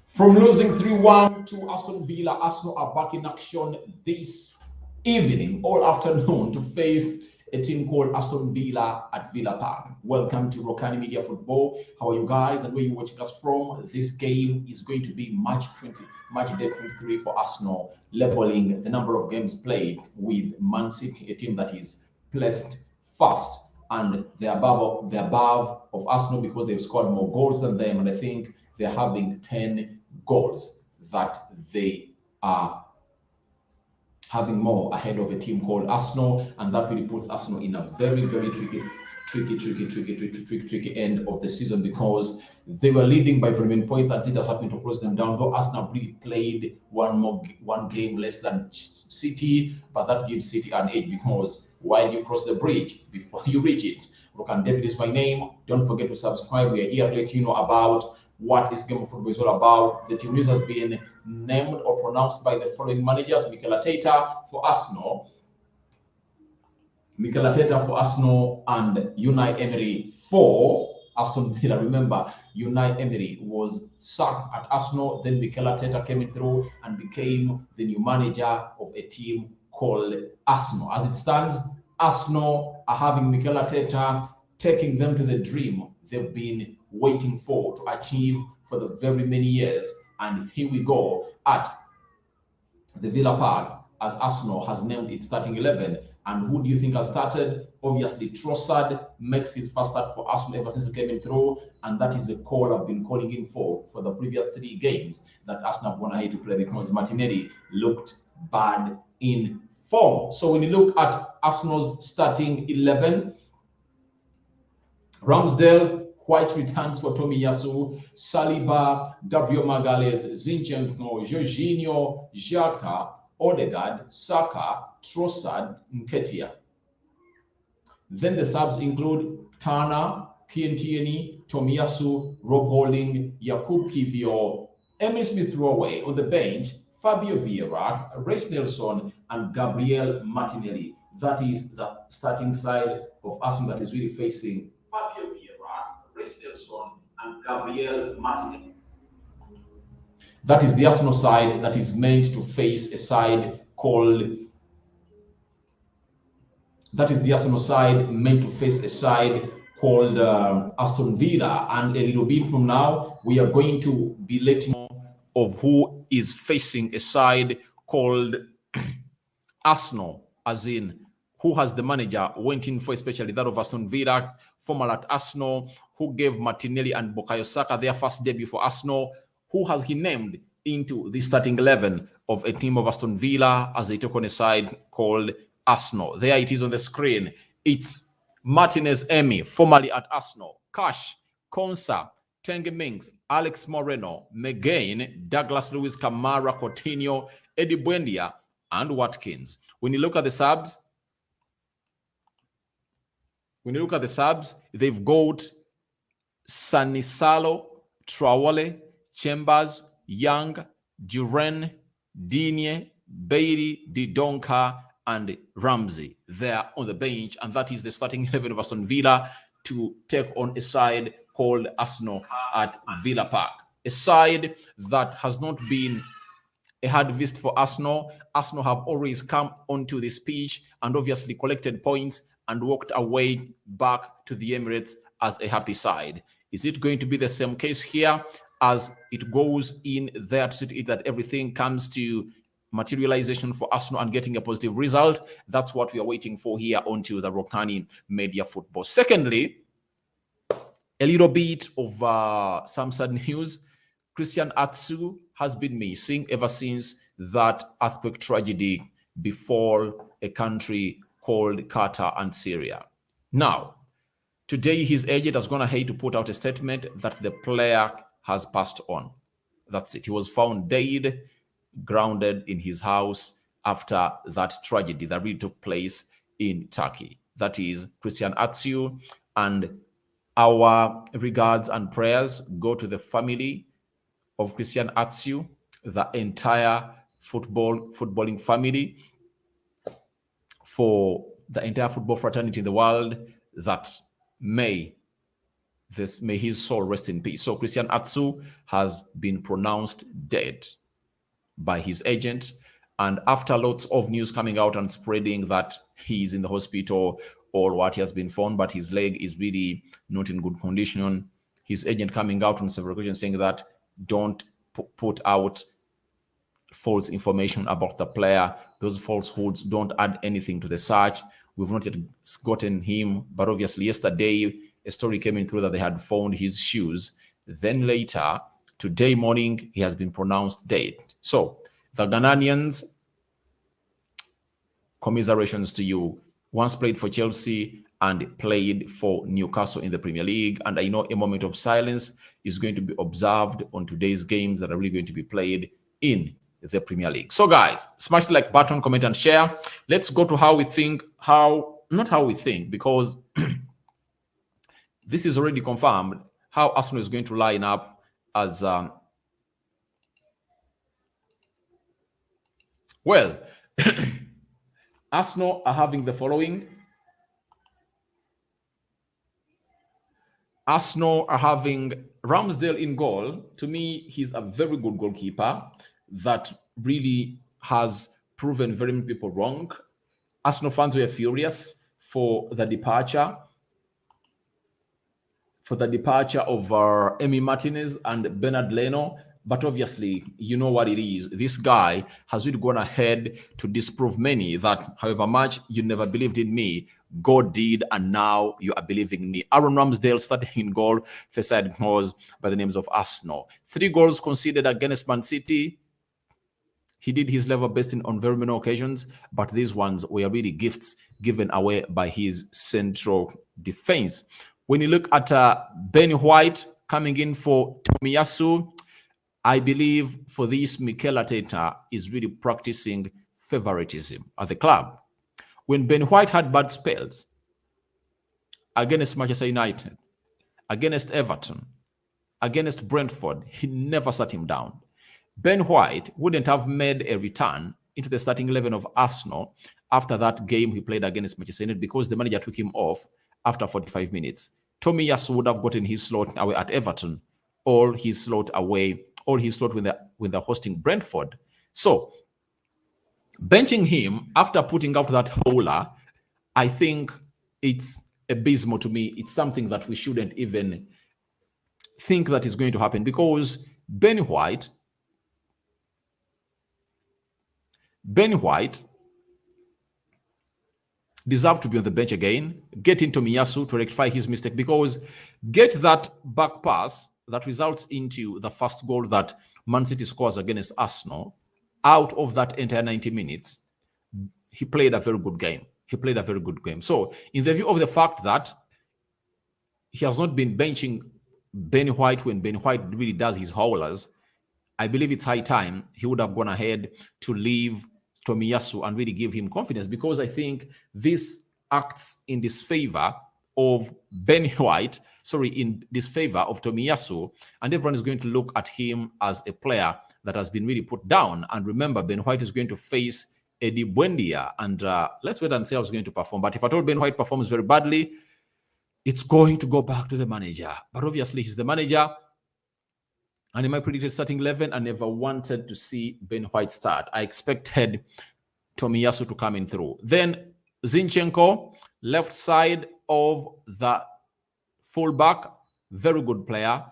From losing 3-1 to Aston Villa, Arsenal are back in action this evening, all afternoon, to face a team called Aston Villa at Villa Park. Welcome to Rokani Media Football. How are you guys and where you watching us from? This game is going to be match day 23 for Arsenal, leveling the number of games played with Man City, a team that is placed first and they're above of Arsenal because they've scored more goals than them, and I think they're having 10 goals that they are having more ahead of a team called Arsenal, and that really puts Arsenal in a very, very tricky end of the season because they were leading by very many points and City has happened to close them down. Though Arsenal have really played one game less than City, but that gives City an edge because while you cross the bridge, before you reach it, Rokan David is my name. Don't forget to subscribe. We are here to let you know about what this game of football is all about. The team news has been named or pronounced by the following managers: Mikel Arteta for Arsenal, and Unai Emery for Aston Villa. Remember, Unai Emery was sacked at Arsenal, then Mikel Arteta came in through and became the new manager of a team called Arsenal. As it stands, Arsenal are having Mikel Arteta taking them to the dream they've been waiting for to achieve for the very many years. And here we go at the Villa Park as Arsenal has named its starting 11. And who do you think has started? Obviously, Trossard makes his first start for Arsenal ever since he came in through, and that is a call I've been calling in for the previous 3 games that Arsenal have gone ahead to play because Martinelli looked bad in form. So when you look at Arsenal's starting 11, Ramsdale, White returns for Tomiyasu, Saliba, Gabriel Magalhaes, Zinchenko, Jorginho, Xhaka, Odegaard, Saka, Trossard, Nketiah. Then the subs include Turner, Kientieni, Tomiyasu, Rob Holding, Jakub Kivior, Emil Smith Rowe. On the bench, Fabio Vieira, Reece Nelson, and Gabriel Martinelli. That is the starting side of Arsenal that is really facing Fabio Vieira, Reece Nelson, and Gabriel Martinelli. That is the Arsenal side that is meant to face a side called Aston Villa. And a little bit from now, we are going to be letting you know of who is facing a side called Arsenal, as in who has the manager went in for, especially that of Aston Villa, former at Arsenal, who gave Martinelli and Bukayo Saka their first debut for Arsenal. Who has he named into the starting 11 of a team of Aston Villa as they took on a side called Arsenal? There it is on the screen. It's Martinez Emi, formerly at Arsenal, Cash, Konsa, Tengue Mings, Alex Moreno, McGain, Douglas Luiz, Kamara, Coutinho, Eddie Buendia, and Watkins. When you look at the subs, they've got Sanisalo, Traore, Chambers, Young, Duran, Digne, Bailey, Didonka, and Ramsey. They're on the bench, and that is the starting 11 of Aston Villa to take on a side called Arsenal at Villa Park. A side that has not been a hard visit for Arsenal. Arsenal have always come onto this pitch and obviously collected points and walked away back to the Emirates as a happy side. Is it going to be the same case here as it goes in there to see that everything comes to materialization for Arsenal and getting a positive result? That's what we are waiting for here onto the Rokani Media Football. Secondly, a little bit of some sad news. Christian Atsu has been missing ever since that earthquake tragedy befall a country called Qatar and Syria. Now, today his agent has gone ahead to put out a statement that the player has passed on. That's it. He was found dead, grounded in his house after that tragedy that really took place in Turkey. That is Christian Atsu, and our regards and prayers go to the family of Christian Atsu, the entire footballing family, for the entire football fraternity in the world, that may This, may his soul rest in peace. So Christian Atsu has been pronounced dead by his agent. And after lots of news coming out and spreading that he's in the hospital or what, he has been found, but his leg is really not in good condition, his agent coming out on several occasions saying that don't put out false information about the player. Those falsehoods don't add anything to the search. We've not yet gotten him, but obviously yesterday a story came in through that they had found his shoes. Then later, today morning, he has been pronounced dead. So the Ghanaians, commiserations to you. Once played for Chelsea and played for Newcastle in the Premier League. And I know a moment of silence is going to be observed on today's games that are really going to be played in the Premier League. So guys, smash the like button, comment and share. Let's go to how we think, not how we think, because this is already confirmed how Arsenal is going to line up as well. Arsenal are having the following. Arsenal are having Ramsdale in goal. To me, he's a very good goalkeeper that really has proven very many people wrong. Arsenal fans were furious for the departure of Emi Martinez and Bernard Leno. But obviously, you know what it is. This guy has really gone ahead to disprove many that however much you never believed in me, God did, and now you are believing in me. Aaron Ramsdale starting in goal, first side goals by the names of Arsenal. 3 goals conceded against Man City. He did his level best on very many occasions, but these ones were really gifts given away by his central defense. When you look at Ben White coming in for Tomiyasu, I believe for this, Mikel Arteta is really practicing favoritism at the club. When Ben White had bad spells against Manchester United, against Everton, against Brentford, he never sat him down. Ben White wouldn't have made a return into the starting 11 of Arsenal after that game he played against Manchester United because the manager took him off after 45 minutes. Tomiyasu would have gotten his slot away at Everton, or his slot away, or his slot when they're hosting Brentford. So, benching him after putting out that howler, I think it's abysmal to me. It's something that we shouldn't even think that is going to happen because Ben White deserved to be on the bench again. Get into Miyasu to rectify his mistake because get that back pass that results into the first goal that Man City scores against Arsenal. Out of that entire 90 minutes, he played a very good game. So, in the view of the fact that he has not been benching Ben White when Ben White really does his howlers, I believe it's high time he would have gone ahead to leave Tomiyasu and really give him confidence because I think this acts in disfavor of Ben White, in disfavor of Tomiyasu, and everyone is going to look at him as a player that has been really put down. And remember, Ben White is going to face Eddie Buendia, and let's wait and see how he's going to perform. But if at all Ben White performs very badly, it's going to go back to the manager. But obviously, he's the manager. And in my predicted starting 11, I never wanted to see Ben White start. I expected Tomiyasu to come in through. Then Zinchenko, left side of the fullback, very good player.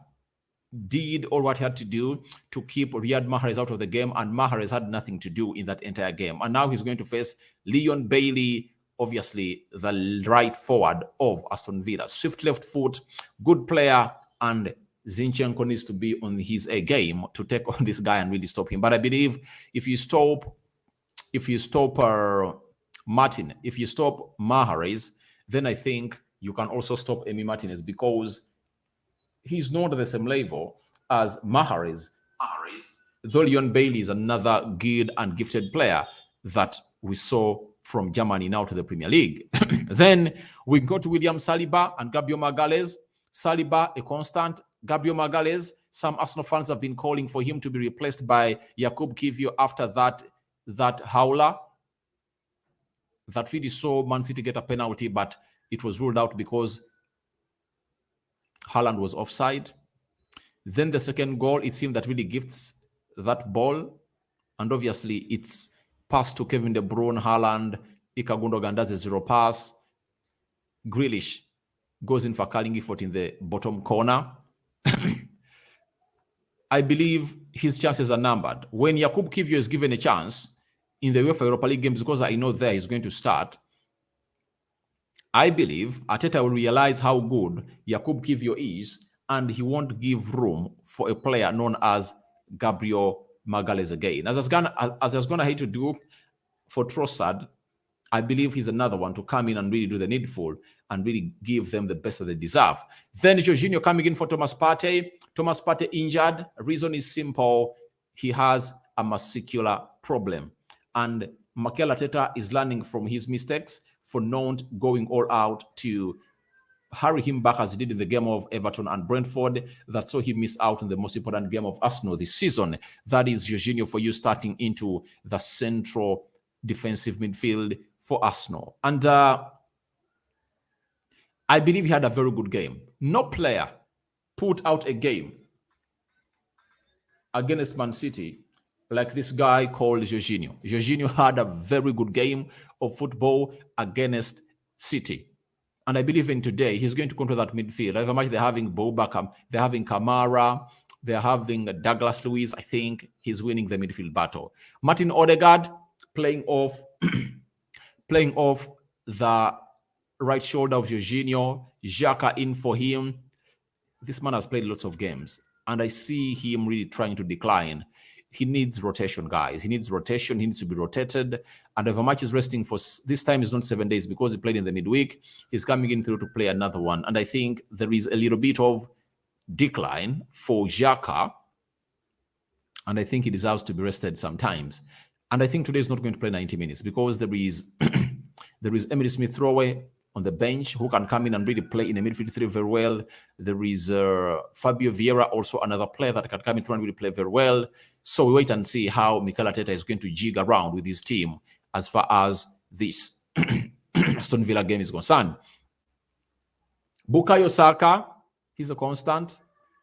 Did all what he had to do to keep Riyad Mahrez out of the game, and Mahrez had nothing to do in that entire game. And now he's going to face Leon Bailey, obviously the right forward of Aston Villa. Swift left foot, good player, and Zinchenko needs to be on his A game to take on this guy and really stop him. But I believe if you stop Mahrez, then I think you can also stop Emi Martinez because he's not at the same level as Mahrez. Though Leon Bailey is another good and gifted player that we saw from Germany now to the Premier League. Then we go to William Saliba and Gabriel Magalhaes. Saliba, a constant. Gabriel Magalhaes, some Arsenal fans have been calling for him to be replaced by Jakub Kiwior after that howler that really saw Man City get a penalty, but it was ruled out because Haaland was offside. Then the second goal, it seemed that really gifts that ball. And obviously, it's passed to Kevin De Bruyne, Haaland, Ilkay Gundogan does a zero pass. Grealish goes in for Carling Effort in the bottom corner. I believe his chances are numbered. When Jakub Kiwior is given a chance in the UEFA Europa League games, because I know there he's going to start, I believe Arteta will realize how good Jakub Kiwior is, and he won't give room for a player known as Gabriel Magalhaes again. As has gone ahead to do for Trossard, I believe he's another one to come in and really do the needful and really give them the best that they deserve. Then Jorginho coming in for Thomas Partey. Thomas Partey injured. Reason is simple. He has a muscular problem. And Mikel Arteta is learning from his mistakes for not going all out to hurry him back as he did in the game of Everton and Brentford. That saw him miss out on the most important game of Arsenal this season. That is Jorginho for you starting into the central defensive midfield for Arsenal. And I believe he had a very good game. No player put out a game against Man City like this guy called Jorginho. Jorginho had a very good game of football against City. And I believe in today, he's going to control that midfield. However much they're having Bobakam, they're having Kamara, they're having Douglas Luiz. I think he's winning the midfield battle. Martin Odegaard playing off the right shoulder of Jorginho. Xhaka in for him. This man has played lots of games, and I see him really trying to decline. He needs rotation, guys. He needs rotation. He needs to be rotated. And if a match is resting for this time, is not 7 days because he played in the midweek. He's coming in through to play another one. And I think there is a little bit of decline for Xhaka. And I think he deserves to be rested sometimes. And I think today is not going to play 90 minutes because there is Emily Smith-Rowe on the bench who can come in and really play in the midfield three very well. There is Fabio Vieira, also another player that can come in and really play very well. So we wait and see how Mikel Arteta is going to jig around with his team as far as this Aston Villa game is concerned. Bukayo Saka, he's a constant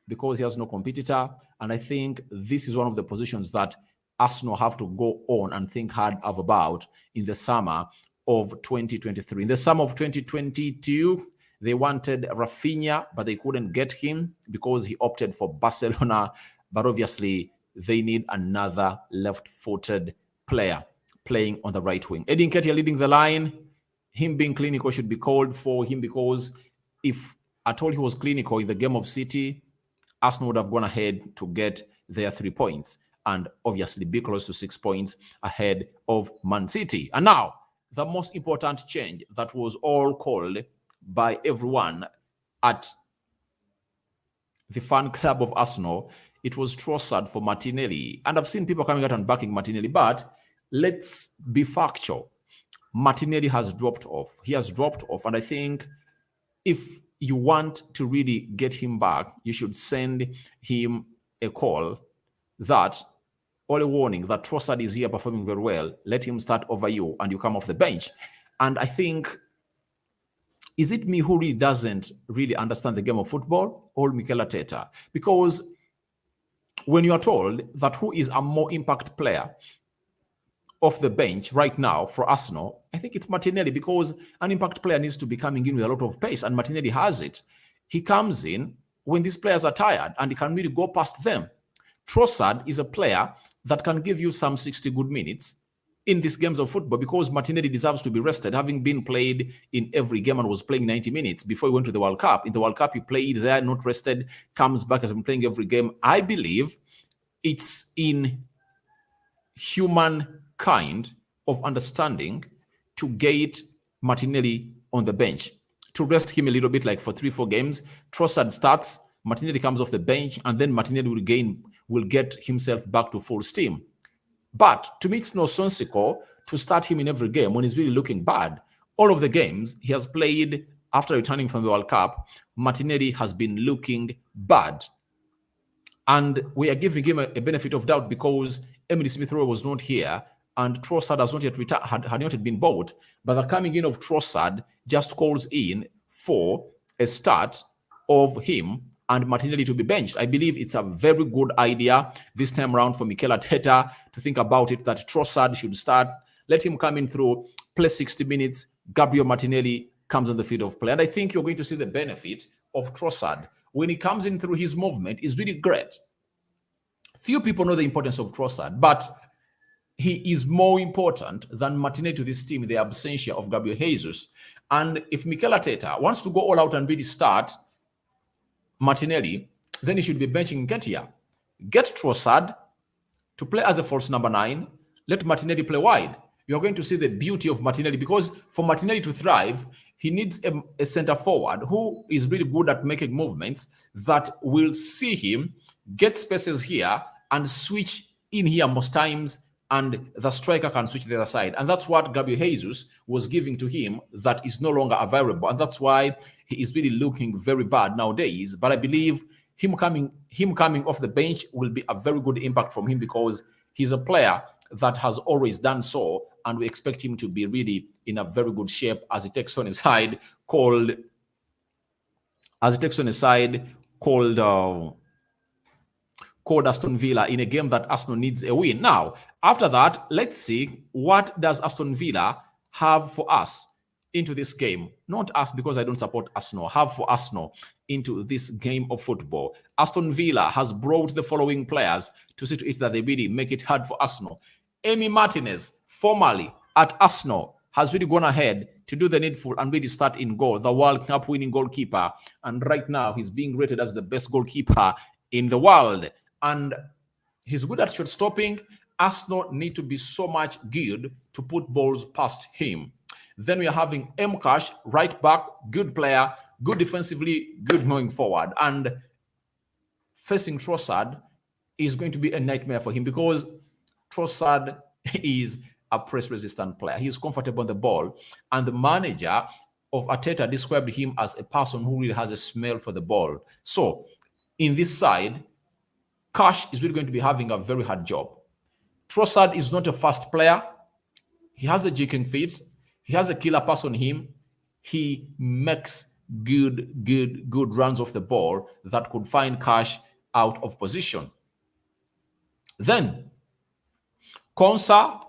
because he has no competitor. And I think this is one of the positions that Arsenal have to go on and think hard about in the summer of 2023. In the summer of 2022, they wanted Rafinha, but they couldn't get him because he opted for Barcelona. But obviously, they need another left-footed player playing on the right wing. Eddie Nketiah leading the line. Him being clinical should be called for him because if at all he was clinical in the game of City, Arsenal would have gone ahead to get their 3 points and obviously be close to 6 points ahead of Man City. And now, the most important change that was all called by everyone at the fan club of Arsenal, it was Trossard for Martinelli. And I've seen people coming out and backing Martinelli, but let's be factual. Martinelli has dropped off. He has dropped off. And I think if you want to really get him back, you should send him a call that, or a warning that Trossard is here performing very well. Let him start over you and you come off the bench. And I think, is it me who really doesn't really understand the game of football or Mikel Arteta? Because when you are told that who is a more impact player off the bench right now for Arsenal, I think it's Martinelli, because an impact player needs to be coming in with a lot of pace, and Martinelli has it. He comes in when these players are tired and he can really go past them. Trossard is a player that can give you some 60 good minutes in these games of football because Martinelli deserves to be rested, having been played in every game and was playing 90 minutes before he went to the World Cup. In the World Cup, he played there, not rested, comes back, has been playing every game. I believe it's in humankind of understanding to get Martinelli on the bench, to rest him a little bit, like for 3-4 games. Trossard starts, Martinelli comes off the bench, and then Martinelli will get himself back to full steam. But to me, it's nonsensical to start him in every game when he's really looking bad. All of the games he has played after returning from the World Cup, Martinelli has been looking bad. And we are giving him a benefit of doubt because Emily Smith-Rowe was not here and Trossard has not yet had not yet been bought. But the coming in of Trossard just calls in for a start of him and Martinelli to be benched. I believe it's a very good idea this time around for Mikel Arteta to think about it, that Trossard should start. Let him come in through, play 60 minutes. Gabriel Martinelli comes on the field of play. And I think you're going to see the benefit of Trossard. When he comes in through, his movement is really great. Few people know the importance of Trossard, but he is more important than Martinelli to this team in the absentia of Gabriel Jesus. And if Mikel Arteta wants to go all out and really start Martinelli, then he should be benching Nketiah. Get Trossard to play as a false number 9. Let Martinelli play wide. You're going to see the beauty of Martinelli, because for Martinelli to thrive, he needs a center forward who is really good at making movements that will see him get spaces here and switch in here most times, and the striker can switch the other side. And that's what Gabriel Jesus was giving to him that is no longer available. And that's why he is really looking very bad nowadays. But I believe him coming off the bench will be a very good impact from him, because he's a player that has always done so, and we expect him to be really in a very good shape as he takes on a side called Aston Villa in a game that Arsenal needs a win. Now, after that, let's see what does Aston Villa have for us into this game. Not us, because I don't support Arsenal. Have for Arsenal into this game of football. Aston Villa has brought the following players to see to it that they really make it hard for Arsenal. Emi Martinez, formerly at Arsenal, has really gone ahead to do the needful and really start in goal, the World Cup winning goalkeeper. And right now, he's being rated as the best goalkeeper in the world. And he's good at shot stopping. Arsenal need to be so much good to put balls past him. Then we are having Cash, right back, good player, good defensively, good going forward. And facing Trossard is going to be a nightmare for him, because Trossard is a press-resistant player. He's comfortable on the ball. And the manager of Arteta described him as a person who really has a smell for the ball. So in this side, Cash is really going to be having a very hard job. Trossard is not a fast player. He has a jigging feet. He has a killer pass on him. He makes good runs off the ball that could find Cash out of position. Then Konsa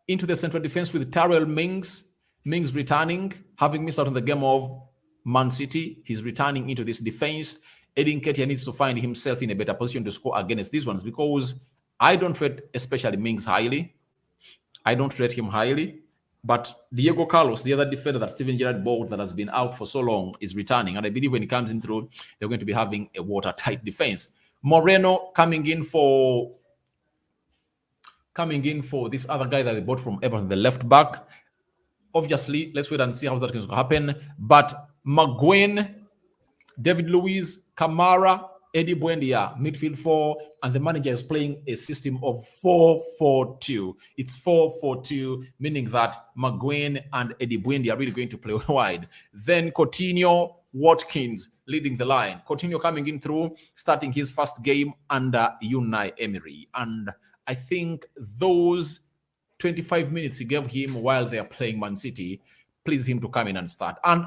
into the central defense with Tyrell Mings. Mings returning, having missed out on the game of Man City. He's returning into this defense. Eddie Nketiah needs to find himself in a better position to score against these ones, because I don't rate especially Mings highly. I don't rate him highly. But Diego Carlos, the other defender that Steven Gerrard bought that has been out for so long, is returning. And I believe when he comes in through, they're going to be having a watertight defense. Moreno coming in for this other guy that they bought from Everton, the left back. Obviously, let's wait and see how that can happen. But McGuinn, David Luiz, Kamara, Eddie Buendia, midfield 4, and the manager is playing a system of 4-4-2. It's 4-4-2, meaning that McGuinn and Eddie Buendia are really going to play wide. Then Coutinho, Watkins leading the line. Coutinho coming in through, starting his first game under Unai Emery. And I think those 25 minutes he gave him while they are playing Man City pleased him to come in and start. And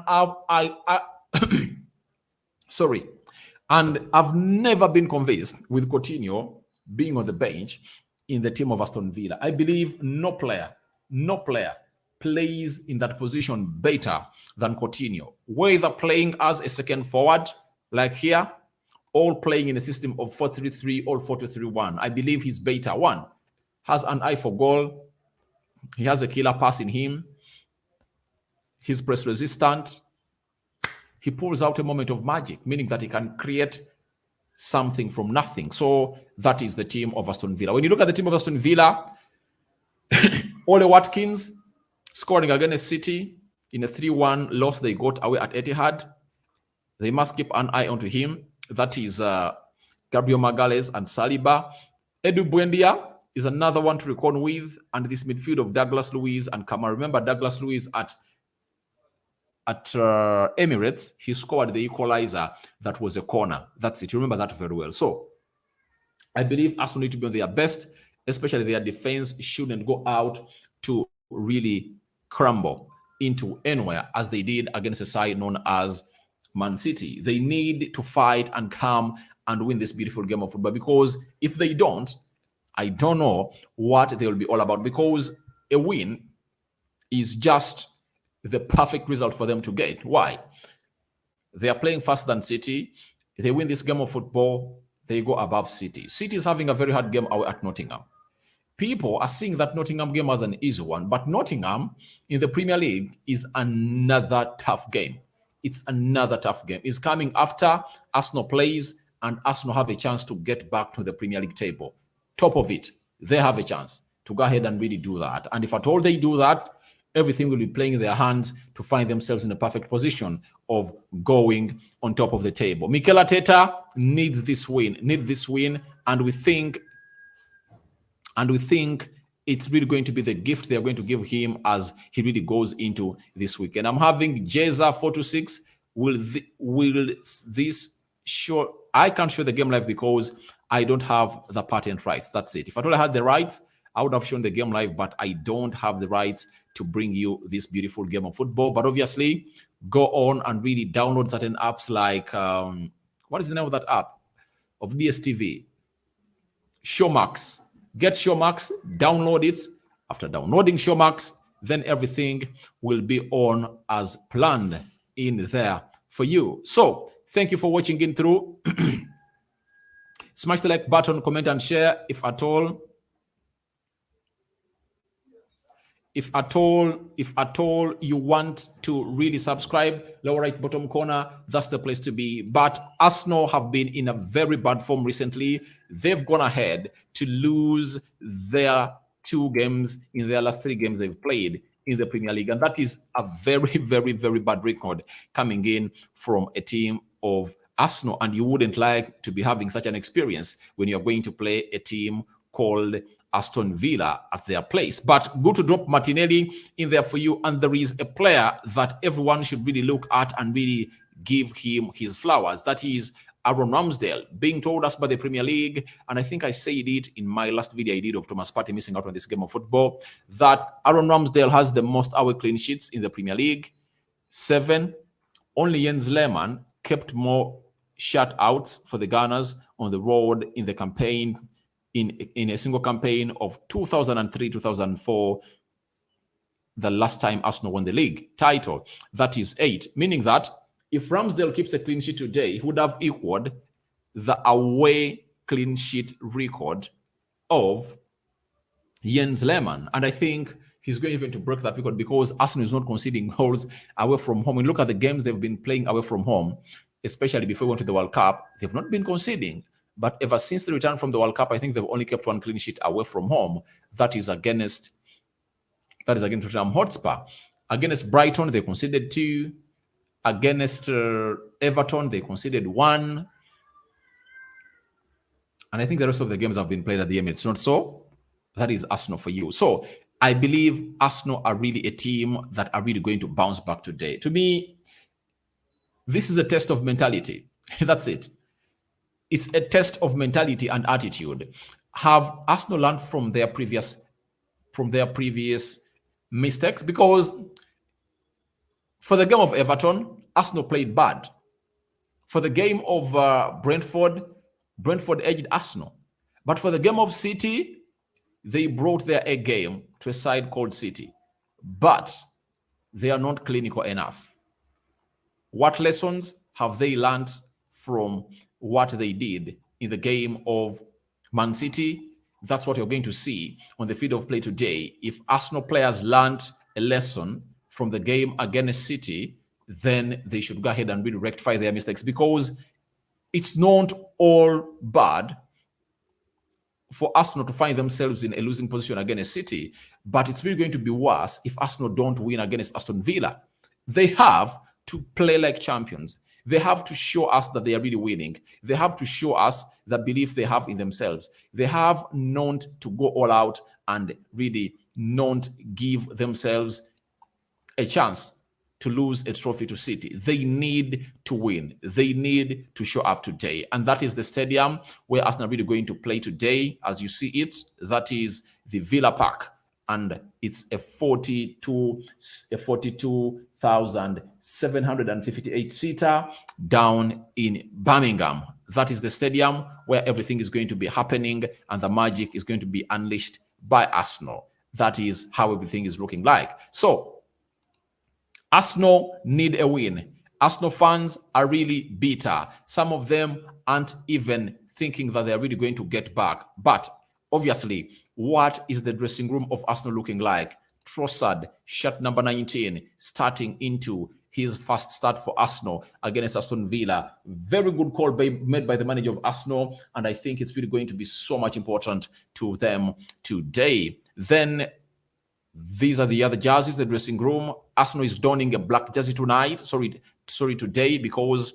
And I've never been convinced with Coutinho being on the bench in the team of Aston Villa. I believe no player plays in that position better than Coutinho. Whether playing as a second forward, like here, or playing in a system of 4-3-3 or 4-2-3-1. I believe he's better. One, has an eye for goal. He has a killer pass in him. He's press resistant. He pulls out a moment of magic, meaning that he can create something from nothing. So that is the team of Aston Villa. When you look at the team of Aston Villa, Ole Watkins scoring against City in a 3-1 loss they got away at Etihad. They must keep an eye onto him. That is Gabriel Magalhaes and Saliba. Edu Buendia is another one to reckon with, and this midfield of Douglas Luiz and Kamara. Remember Douglas Luiz at Emirates, he scored the equalizer that was a corner. That's it. You remember that very well. So I believe Arsenal need to be on their best, especially their defense shouldn't go out to really crumble into anywhere as they did against a side known as Man City. They need to fight and come and win this beautiful game of football, because if they don't, I don't know what they will be all about, because a win is just the perfect result for them to get. Why? They are playing faster than City. They win this game of football, they go above City. City is having a very hard game away at Nottingham. People are seeing that Nottingham game as an easy one, but Nottingham in the Premier League is another tough game. It's another tough game. It's coming after Arsenal plays, and Arsenal have a chance to get back to the Premier League table. Top of it, they have a chance to go ahead and really do that. And if at all they do that, everything will be playing in their hands to find themselves in a perfect position of going on top of the table. Mikel Arteta needs this win, and we think it's really going to be the gift they're going to give him as he really goes into this weekend. I'm having Jeza 426. Will this show? I can't show the game live because I don't have the patent rights. That's it. If I told I had the rights, I would have shown the game live, but I don't have the rights to bring you this beautiful game of football. But obviously, go on and really download certain apps like, what is the name of that app? Of DSTV? Showmax. Get Showmax, download it. After downloading Showmax, then everything will be on as planned in there for you. So, thank you for watching in through. Smash the like button, comment and share if at all. If at all you want to really subscribe, lower right bottom corner, that's the place to be. But Arsenal have been in a very bad form recently. They've gone ahead to lose their 2 games in their last 3 games they've played in the Premier League. And that is a very, very, very bad record coming in from a team of Arsenal. And you wouldn't like to be having such an experience when you're going to play a team called Aston Villa at their place. But good to drop Martinelli in there for you. And there is a player that everyone should really look at and really give him his flowers. That is Aaron Ramsdale, being told us by the Premier League, and I think I said it in my last video I did of Thomas Partey missing out on this game of football, that Aaron Ramsdale has the most away clean sheets in the Premier League, 7. Only Jens Lehmann kept more shutouts for the Gunners on the road in the campaign, in a single campaign of 2003-2004, the last time Arsenal won the league title. That is 8, meaning that if Ramsdale keeps a clean sheet today, he would have equaled the away clean sheet record of Jens Lehmann. And I think he's going even to break that record because Arsenal is not conceding goals away from home. When you look at the games they've been playing away from home, especially before we went to the World Cup, they've not been conceding. But ever since the return from the World Cup, I think they've only kept 1 clean sheet away from home. That is against Tottenham Hotspur. Against Brighton, they conceded 2. Against Everton, they conceded 1. And I think the rest of the games have been played at the Emirates. Not so. That is Arsenal for you. So I believe Arsenal are really a team that are really going to bounce back today. To me, this is a test of mentality. That's it. It's a test of mentality and attitude. Have Arsenal learned from their previous mistakes? Because for the game of Everton, Arsenal played bad. For the game of Brentford edged Arsenal. But for the game of City, they brought their A game to a side called City. But they are not clinical enough. What lessons have they learned from what they did in the game of Man City? That's what you're going to see on the field of play today. If Arsenal players learned a lesson from the game against City, then they should go ahead and really rectify their mistakes, because it's not all bad for Arsenal to find themselves in a losing position against City, but it's really going to be worse if Arsenal don't win against Aston Villa. They have to play like champions. They have to show us that they are really winning. They have to show us the belief they have in themselves. They have not to go all out and really not give themselves a chance to lose a trophy to City. They need to win. They need to show up today. And that is the stadium where Arsenal are really going to play today. As you see it, that is the Villa Park. And it's a 42,000 1,758 seater down in Birmingham. That is the stadium where everything is going to be happening and the magic is going to be unleashed by Arsenal. That is how everything is looking like. So, Arsenal need a win. Arsenal fans are really bitter. Some of them aren't even thinking that they're really going to get back. But obviously, what is the dressing room of Arsenal looking like? Trossard, shirt number 19, starting into his first start for Arsenal against Aston Villa. Very good call made by the manager of Arsenal, and I think it's really going to be so much important to them today. Then these are the other jerseys, the dressing room. Arsenal is donning a black jersey tonight. Sorry, today, because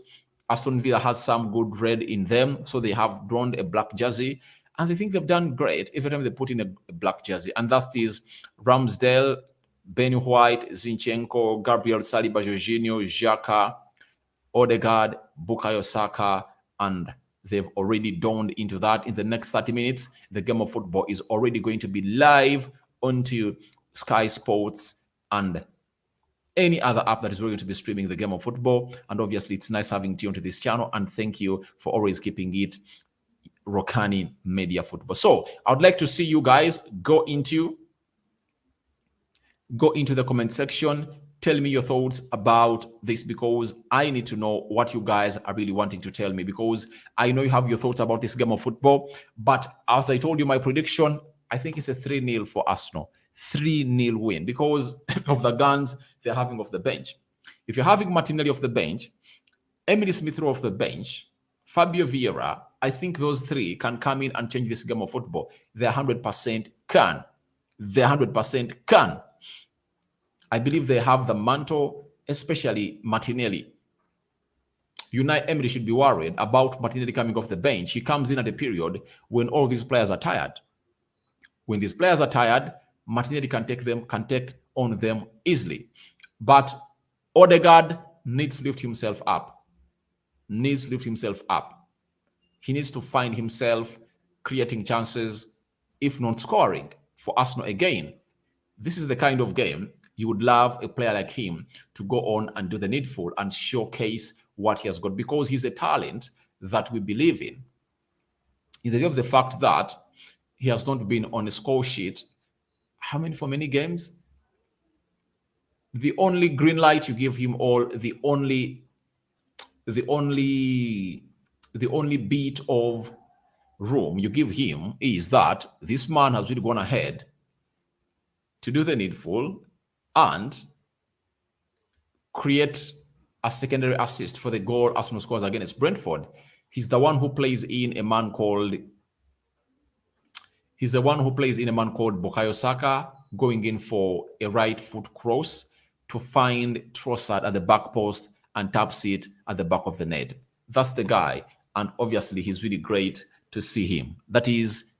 Aston Villa has some good red in them. So they have donned a black jersey. And I think they've done great every time they put in a black jersey. And that is Ramsdale, Ben White, Zinchenko, Gabriel Saliba, Jorginho, Xhaka, Odegaard, Bukayo Saka, and they've already donned into that. In the next 30 minutes, the game of football is already going to be live onto Sky Sports and any other app that is going to be streaming the game of football. And obviously, it's nice having you onto this channel. And thank you for always keeping it Rokani Media Football. So I would like to see you guys go into the comment section. Tell me your thoughts about this, because I need to know what you guys are really wanting to tell me, because I know you have your thoughts about this game of football. But as I told you, my prediction, I think it's a 3-0 for Arsenal. 3-0 win because of the guns they're having off the bench. If you're having Martinelli off the bench, Emily Smith Rowe off the bench, Fabio Vieira, I think those three can come in and change this game of football. They 100% can. They 100% can. I believe they have the mantle, especially Martinelli. Unai Emery should be worried about Martinelli coming off the bench. He comes in at a period when all these players are tired. When these players are tired, Martinelli can take on them easily. But Odegaard needs to lift himself up. He needs to find himself creating chances, if not scoring, for Arsenal again. This is the kind of game you would love a player like him to go on and do the needful and showcase what he has got, because he's a talent that we believe in the view of the fact that he has not been on a score sheet. For many games? The only green light you give him, or the only bit of room you give him, is that this man has really gone ahead to do the needful and create a secondary assist for the goal Arsenal scores against Brentford. He's the one who plays in a man called Bukayo Saka, going in for a right foot cross to find Trossard at the back post and taps it at the back of the net. That's the guy. And obviously, he's really great to see him. That is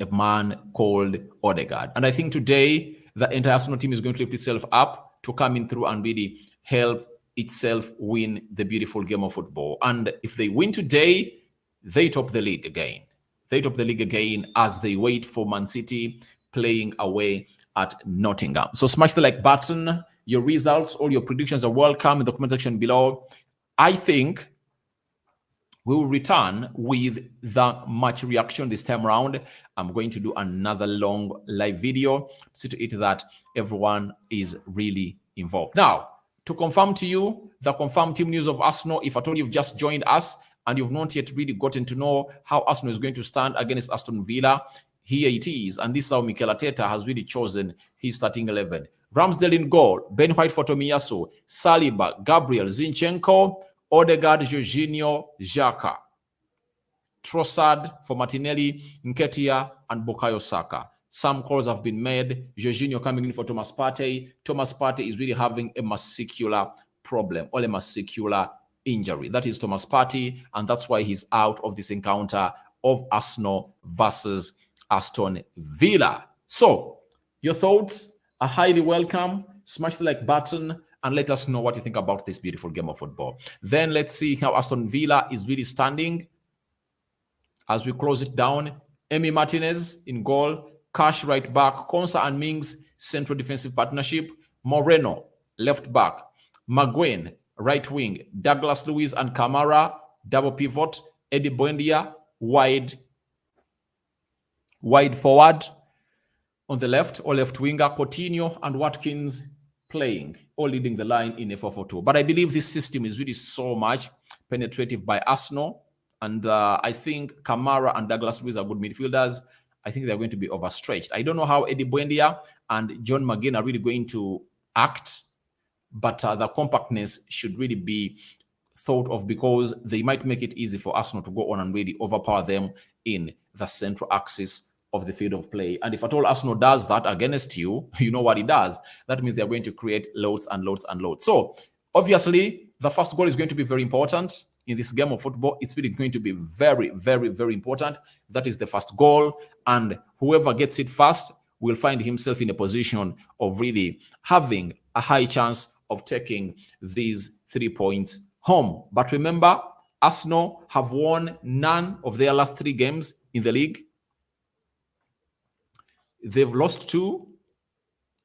a man called Odegaard. And I think today, the entire Arsenal team is going to lift itself up to come in through and really help itself win the beautiful game of football. And if they win today, they top the league again. As they wait for Man City playing away at Nottingham. So smash the like button. Your results, all your predictions are welcome in the comment section below. I think we will return with the match reaction this time around. I'm going to do another long live video to see to it that everyone is really involved. Now, to confirm to you the confirmed team news of Arsenal, if at all you've just joined us and you've not yet really gotten to know how Arsenal is going to stand against Aston Villa, here it is. And this is how Mikel Arteta has really chosen his starting 11. Ramsdale in goal, Ben White for Tomiyasu, Saliba, Gabriel, Zinchenko, Odegaard, Jorginho, Xhaka, Trossard for Martinelli, Nketiah, and Bukayo Saka. Some calls have been made. Jorginho coming in for Thomas Partey. Thomas Partey is really having a muscular problem, or a muscular injury. That is Thomas Partey, and that's why he's out of this encounter of Arsenal versus Aston Villa. So, your thoughts are highly welcome. Smash the like button and let us know what you think about this beautiful game of football. Then let's see how Aston Villa is really standing as we close it down. Emi Martinez in goal, Cash right back, Konsa and Mings central defensive partnership, Moreno, left back, Maguire, right wing, Douglas Luiz and Kamara, double pivot, Eddie Buendia, wide forward. On the left or left winger, Coutinho and Watkins playing or leading the line in a 4-4-2. But I believe this system is really so much penetrative by Arsenal. And I think Kamara and Douglas Luiz are good midfielders. I think they're going to be overstretched. I don't know how Eddie Buendia and John McGinn are really going to act, but the compactness should really be thought of, because they might make it easy for Arsenal to go on and really overpower them in the central axis of the field of play. And if at all Arsenal does that against you, you know what it does. That means they're going to create loads and loads and loads. So obviously, the first goal is going to be very important in this game of football. It's really going to be very, very, very important. That is the first goal. And whoever gets it first will find himself in a position of really having a high chance of taking these 3 points home. But remember, Arsenal have won none of their last 3 games in the league. They've lost 2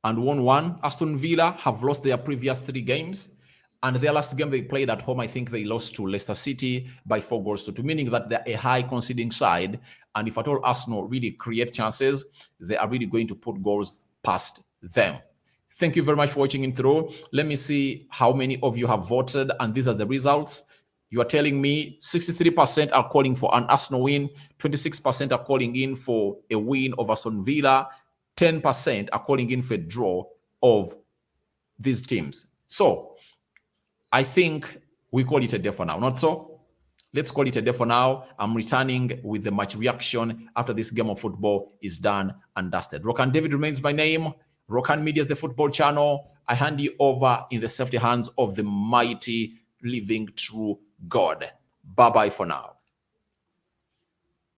and won 1. Aston Villa have lost their previous 3 games. And their last game they played at home, I think they lost to Leicester City by 4-2, meaning that they're a high conceding side. And if at all Arsenal really create chances, they are really going to put goals past them. Thank you very much for watching in through. Let me see how many of you have voted. And these are the results. You are telling me 63% are calling for an Arsenal win, 26% are calling in for a win of Aston Villa, 10% are calling in for a draw of these teams. So I think we call it a day for now, not so? Let's call it a day for now. I'm returning with the match reaction after this game of football is done and dusted. Rokan David remains my name. Rokan Media is the football channel. I hand you over in the safety hands of the mighty, living, true God. Bye-bye for now.